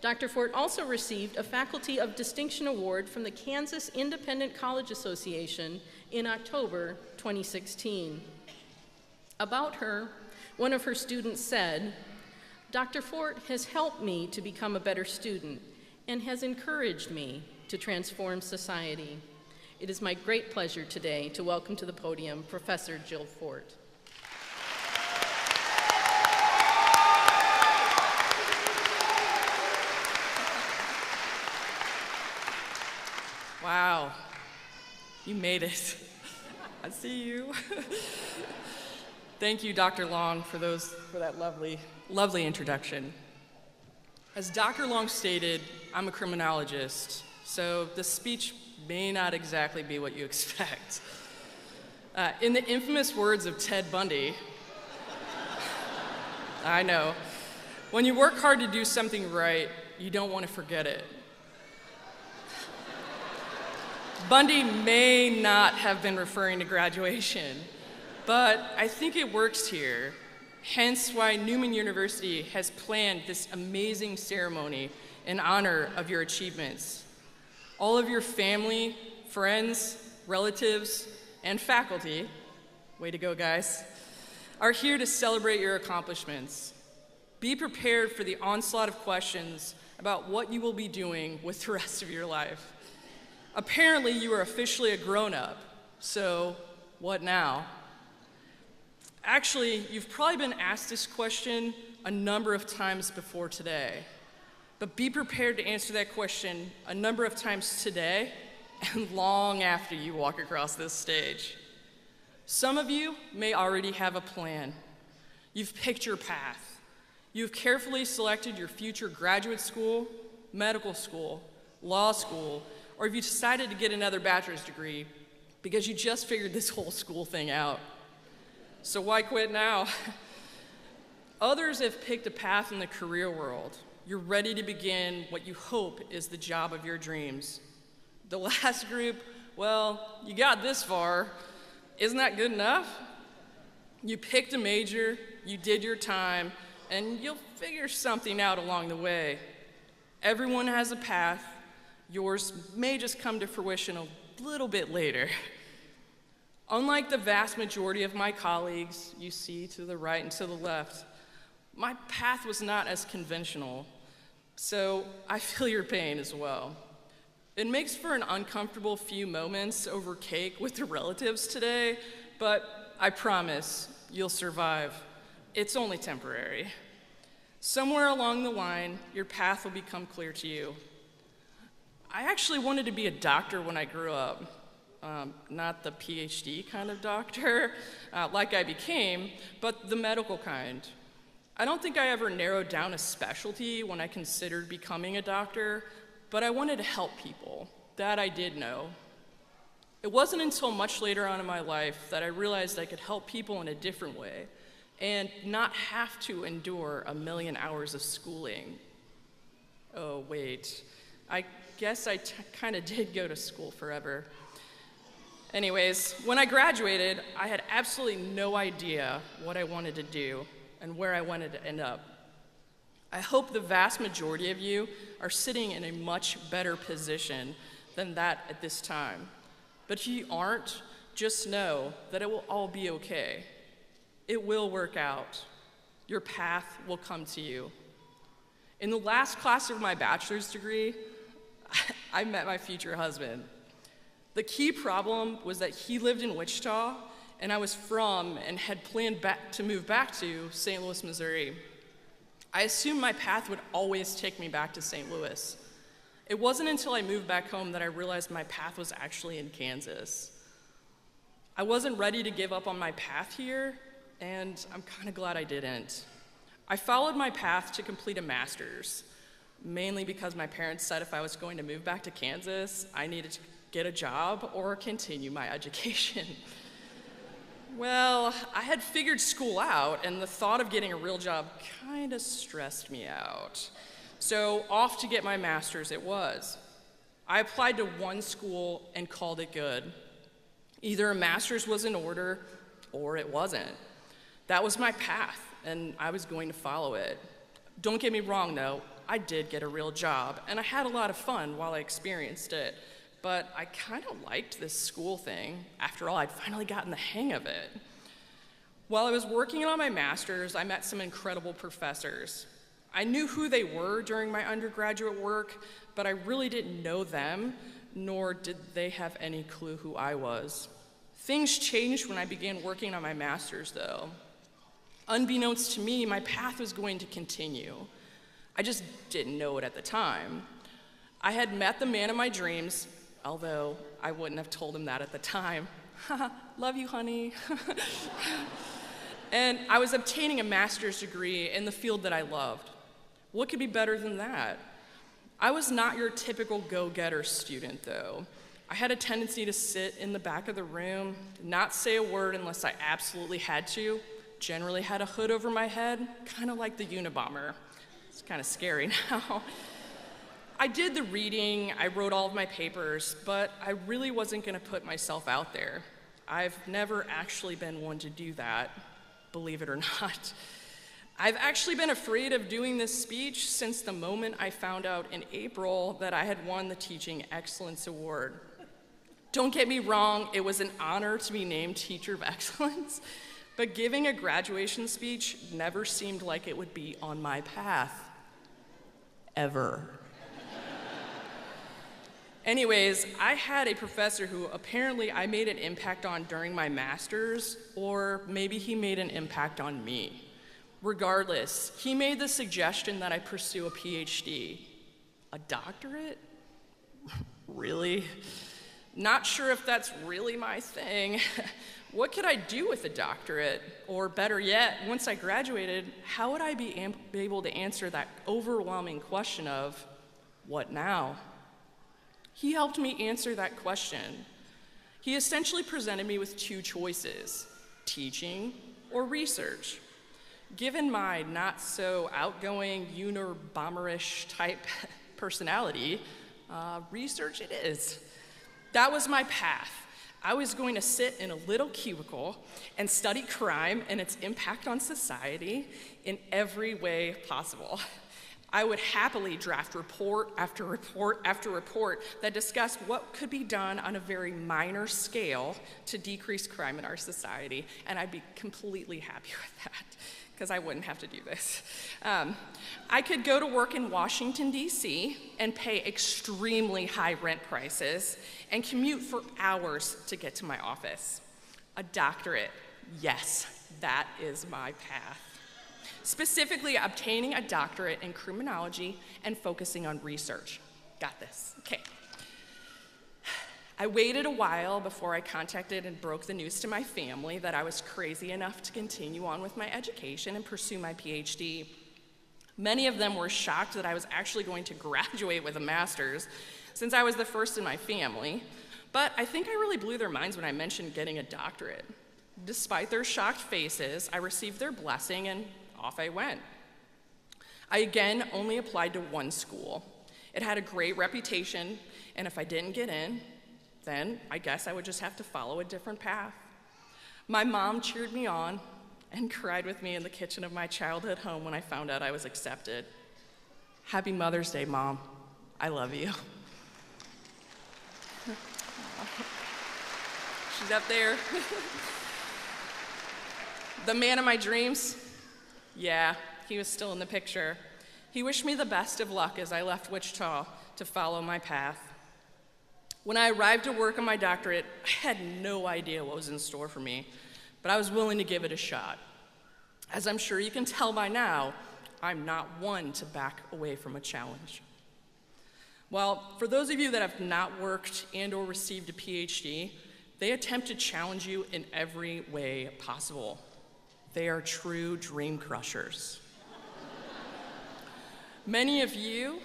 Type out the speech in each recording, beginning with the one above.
Dr. Fort also received a Faculty of Distinction Award from the Kansas Independent College Association in October 2016. About her, one of her students said, "Dr. Fort has helped me to become a better student and has encouraged me to transform society." It is my great pleasure today to welcome to the podium Professor Jill Fort. Wow, you made it. I see you. Thank you, Dr. Long, for that lovely introduction. As Dr. Long stated, I'm a criminologist, so the speech may not exactly be what you expect. In the infamous words of Ted Bundy, I know, when you work hard to do something right, you don't want to forget it. Bundy may not have been referring to graduation, but I think it works here, hence why Newman University has planned this amazing ceremony in honor of your achievements. All of your family, friends, relatives, and faculty, way to go guys, are here to celebrate your accomplishments. Be prepared for the onslaught of questions about what you will be doing with the rest of your life. Apparently, you are officially a grown-up, so what now? Actually, you've probably been asked this question a number of times before today, but be prepared to answer that question a number of times today and long after you walk across this stage. Some of you may already have a plan. You've picked your path. You've carefully selected your future graduate school, medical school, law school, or if you decided to get another bachelor's degree because you just figured this whole school thing out. So why quit now? Others have picked a path in the career world. You're ready to begin what you hope is the job of your dreams. The last group, well, you got this far. Isn't that good enough? You picked a major, you did your time, and you'll figure something out along the way. Everyone has a path. Yours may just come to fruition a little bit later. Unlike the vast majority of my colleagues you see to the right and to the left, my path was not as conventional, so I feel your pain as well. It makes for an uncomfortable few moments over cake with the relatives today, but I promise you'll survive. It's only temporary. Somewhere along the line, your path will become clear to you. I actually wanted to be a doctor when I grew up. Not the PhD kind of doctor, like I became, but the medical kind. I don't think I ever narrowed down a specialty when I considered becoming a doctor, but I wanted to help people. That I did know. It wasn't until much later on in my life that I realized I could help people in a different way and not have to endure a million hours of schooling. Oh, wait. I guess I kind of did go to school forever. Anyways, when I graduated, I had absolutely no idea what I wanted to do and where I wanted to end up. I hope the vast majority of you are sitting in a much better position than that at this time. But if you aren't, just know that it will all be okay. It will work out. Your path will come to you. In the last class of my bachelor's degree, I met my future husband. The key problem was that he lived in Wichita, and I was from and had planned to move back to St. Louis, Missouri. I assumed my path would always take me back to St. Louis. It wasn't until I moved back home that I realized my path was actually in Kansas. I wasn't ready to give up on my path here, and I'm kind of glad I didn't. I followed my path to complete a master's, mainly because my parents said if I was going to move back to Kansas, I needed to get a job or continue my education. Well, I had figured school out, and the thought of getting a real job kind of stressed me out. So off to get my master's it was. I applied to one school and called it good. Either a master's was in order or it wasn't. That was my path, and I was going to follow it. Don't get me wrong, though. I did get a real job, and I had a lot of fun while I experienced it. But I kind of liked this school thing. After all, I'd finally gotten the hang of it. While I was working on my master's, I met some incredible professors. I knew who they were during my undergraduate work, but I really didn't know them, nor did they have any clue who I was. Things changed when I began working on my master's, though. Unbeknownst to me, my path was going to continue. I just didn't know it at the time. I had met the man of my dreams, although I wouldn't have told him that at the time. Love you, honey. And I was obtaining a master's degree in the field that I loved. What could be better than that? I was not your typical go-getter student, though. I had a tendency to sit in the back of the room, not say a word unless I absolutely had to, generally had a hood over my head, kind of like the Unabomber. It's kind of scary now. I did the reading, I wrote all of my papers, but I really wasn't going to put myself out there. I've never actually been one to do that, believe it or not. I've actually been afraid of doing this speech since the moment I found out in April that I had won the Teaching Excellence Award. Don't get me wrong, it was an honor to be named Teacher of Excellence, but giving a graduation speech never seemed like it would be on my path. Ever. Anyways, I had a professor who apparently I made an impact on during my master's, or maybe he made an impact on me. Regardless, he made the suggestion that I pursue a PhD. A doctorate? Really? Not sure if that's really my thing. What could I do with a doctorate? Or better yet, once I graduated, how would I be able to answer that overwhelming question of, what now? He helped me answer that question. He essentially presented me with two choices, teaching or research. Given my not so outgoing, Unabomber-ish type personality, research it is. That was my path. I was going to sit in a little cubicle and study crime and its impact on society in every way possible. I would happily draft report after report after report that discussed what could be done on a very minor scale to decrease crime in our society, and I'd be completely happy with that, because I wouldn't have to do this. I could go to work in Washington, D.C., and pay extremely high rent prices and commute for hours to get to my office. A doctorate, yes, that is my path. Specifically, obtaining a doctorate in criminology and focusing on research. Got this, okay. I waited a while before I contacted and broke the news to my family that I was crazy enough to continue on with my education and pursue my PhD. Many of them were shocked that I was actually going to graduate with a master's, since I was the first in my family, but I think I really blew their minds when I mentioned getting a doctorate. Despite their shocked faces, I received their blessing and off I went. I again only applied to one school. It had a great reputation, and if I didn't get in, then I guess I would just have to follow a different path. My mom cheered me on and cried with me in the kitchen of my childhood home when I found out I was accepted. Happy Mother's Day, Mom. I love you. She's up there. The man of my dreams, yeah, he was still in the picture. He wished me the best of luck as I left Wichita to follow my path. When I arrived to work on my doctorate, I had no idea what was in store for me, but I was willing to give it a shot. As I'm sure you can tell by now, I'm not one to back away from a challenge. Well, for those of you that have not worked and or received a PhD, they attempt to challenge you in every way possible. They are true dream crushers. Many of you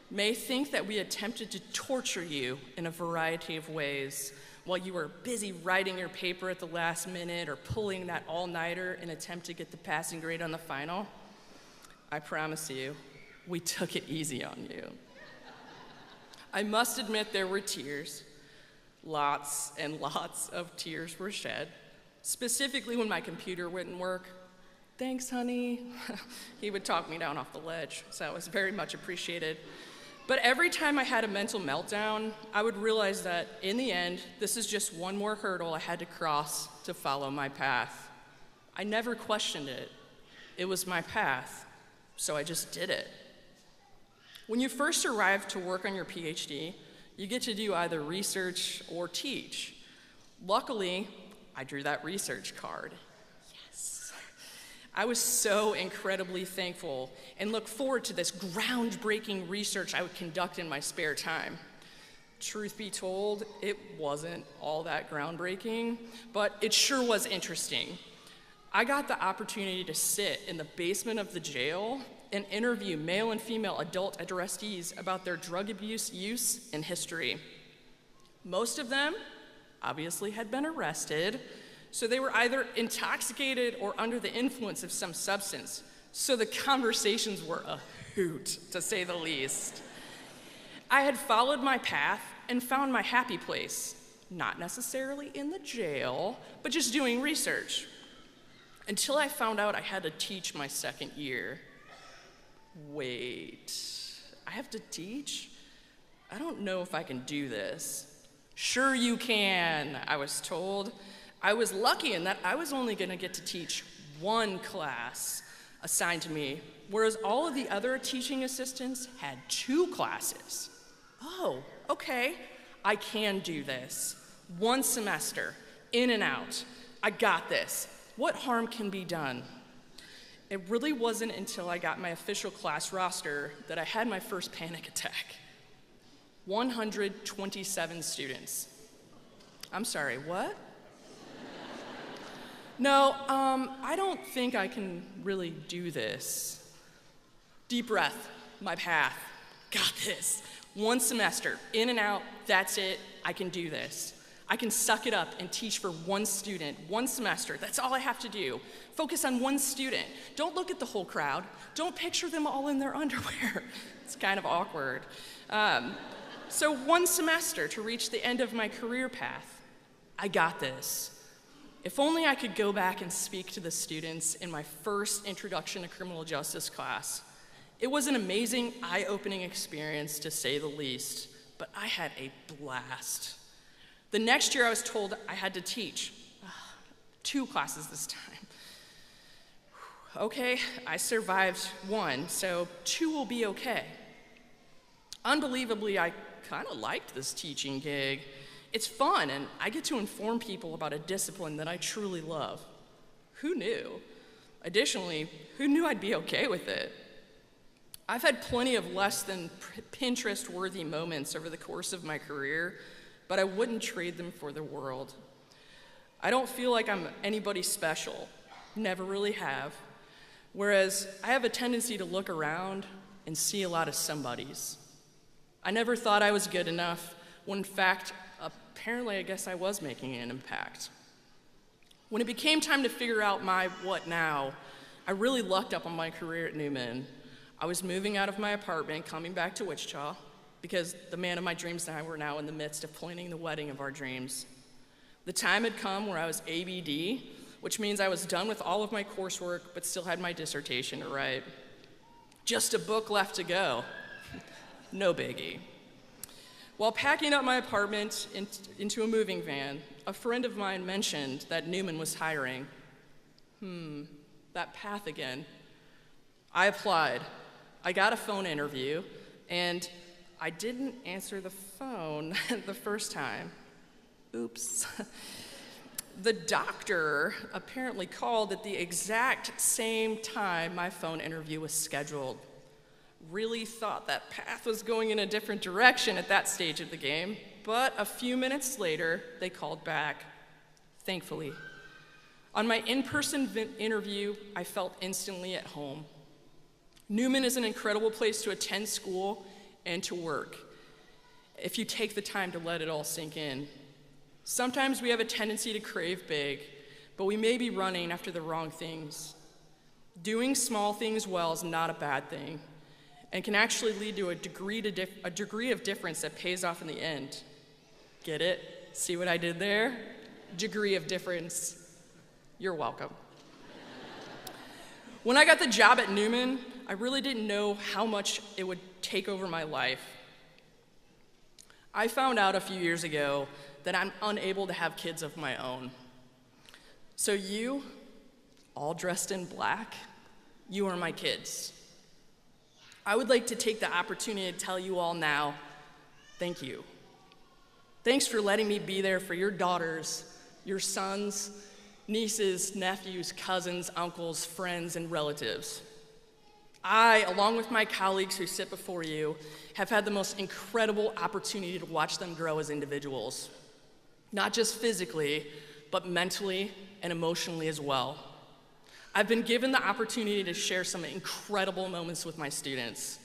may think that we attempted to torture you in a variety of ways while you were busy writing your paper at the last minute or pulling that all-nighter in an attempt to get the passing grade on the final. I promise you, we took it easy on you. I must admit there were tears. Lots and lots of tears were shed, specifically when my computer wouldn't work. "Thanks, honey." He would talk me down off the ledge, so that was very much appreciated. But every time I had a mental meltdown, I would realize that in the end, this is just one more hurdle I had to cross to follow my path. I never questioned it. It was my path, so I just did it. When you first arrive to work on your PhD, you get to do either research or teach. Luckily, I drew that research card. Yes. I was so incredibly thankful and look forward to this groundbreaking research I would conduct in my spare time. Truth be told, it wasn't all that groundbreaking, but it sure was interesting. I got the opportunity to sit in the basement of the jail and interview male and female adult arrestees about their drug abuse, use, and history. Most of them obviously had been arrested, so they were either intoxicated or under the influence of some substance, so the conversations were a hoot, to say the least. I had followed my path and found my happy place, not necessarily in the jail, but just doing research, until I found out I had to teach my second year. Wait, I have to teach? I don't know if I can do this. Sure you can, I was told. I was lucky in that I was only gonna get to teach one class assigned to me, whereas all of the other teaching assistants had 2 classes. Oh, okay, I can do this. 1 semester, in and out. I got this. What harm can be done? It really wasn't until I got my official class roster that I had my first panic attack. 127 students. I'm sorry, what? No, I don't think I can really do this. Deep breath, my path. Got this. 1 semester, in and out, that's it, I can do this. I can suck it up and teach for 1 student, 1 semester. That's all I have to do. Focus on 1 student. Don't look at the whole crowd. Don't picture them all in their underwear. It's kind of awkward. So 1 semester to reach the end of my career path. I got this. If only I could go back and speak to the students in my first Introduction to Criminal Justice class. It was an amazing, eye-opening experience, to say the least, but I had a blast. The next year I was told I had to teach. 2 classes this time. Okay, I survived 1, so 2 will be okay. Unbelievably, I kind of liked this teaching gig. It's fun, and I get to inform people about a discipline that I truly love. Who knew? Additionally, who knew I'd be okay with it? I've had plenty of less than Pinterest-worthy moments over the course of my career, but I wouldn't trade them for the world. I don't feel like I'm anybody special, never really have, whereas I have a tendency to look around and see a lot of somebodies. I never thought I was good enough, when in fact, apparently I guess I was making an impact. When it became time to figure out my what now, I really lucked up on my career at Newman. I was moving out of my apartment, coming back to Wichita, because the man of my dreams and I were now in the midst of planning the wedding of our dreams. The time had come where I was ABD, which means I was done with all of my coursework, but still had my dissertation to write. Just a book left to go. No biggie. While packing up my apartment into a moving van, a friend of mine mentioned that Newman was hiring. That path again. I applied. I got a phone interview, and I didn't answer the phone the first time. Oops. The doctor apparently called at the exact same time my phone interview was scheduled. Really thought that path was going in a different direction at that stage of the game, but a few minutes later, they called back, thankfully. On my in-person interview, I felt instantly at home. Newman is an incredible place to attend school and to work, if you take the time to let it all sink in. Sometimes we have a tendency to crave big, but we may be running after the wrong things. Doing small things well is not a bad thing, and can actually lead to a degree of difference that pays off in the end. Get it? See what I did there? Degree of difference. You're welcome. When I got the job at Newman, I really didn't know how much it would take over my life. I found out a few years ago that I'm unable to have kids of my own. So you, all dressed in black, you are my kids. I would like to take the opportunity to tell you all now, thank you. Thanks for letting me be there for your daughters, your sons, nieces, nephews, cousins, uncles, friends, and relatives. I, along with my colleagues who sit before you, have had the most incredible opportunity to watch them grow as individuals, not just physically, but mentally and emotionally as well. I've been given the opportunity to share some incredible moments with my students.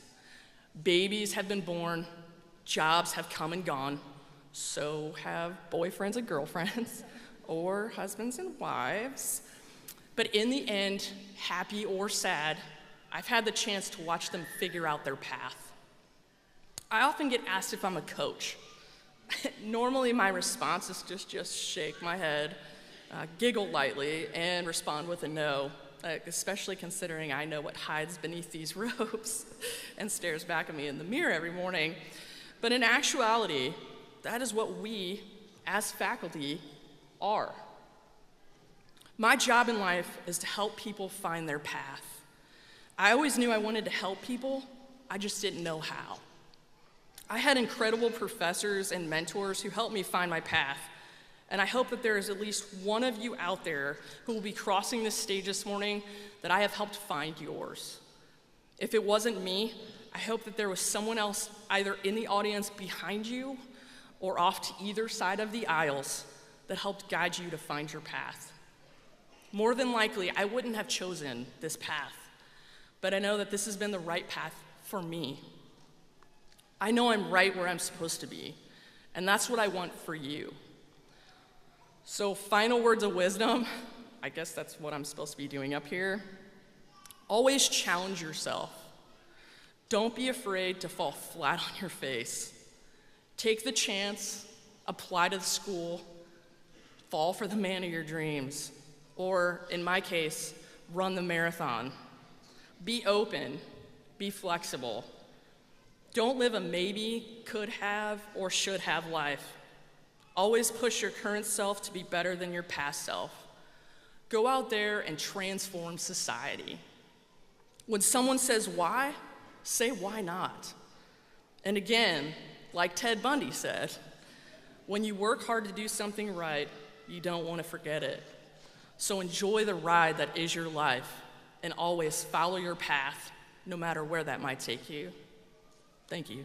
Babies have been born, jobs have come and gone, so have boyfriends and girlfriends, or husbands and wives. But in the end, happy or sad, I've had the chance to watch them figure out their path. I often get asked if I'm a coach. Normally my response is just shake my head, giggle lightly, and respond with a no, especially considering I know what hides beneath these robes and stares back at me in the mirror every morning. But in actuality, that is what we, as faculty, are. My job in life is to help people find their path. I always knew I wanted to help people, I just didn't know how. I had incredible professors and mentors who helped me find my path, and I hope that there is at least one of you out there who will be crossing this stage this morning that I have helped find yours. If it wasn't me, I hope that there was someone else either in the audience behind you or off to either side of the aisles that helped guide you to find your path. More than likely, I wouldn't have chosen this path, but I know that this has been the right path for me. I know I'm right where I'm supposed to be, and that's what I want for you. So, final words of wisdom, I guess that's what I'm supposed to be doing up here. Always challenge yourself. Don't be afraid to fall flat on your face. Take the chance, apply to the school, fall for the man of your dreams, or in my case, run the marathon. Be open, be flexible. Don't live a maybe, could have, or should have life. Always push your current self to be better than your past self. Go out there and transform society. When someone says why, say why not. And again, like Ted Bundy said, when you work hard to do something right, you don't want to forget it. So enjoy the ride that is your life, and always follow your path, no matter where that might take you. Thank you.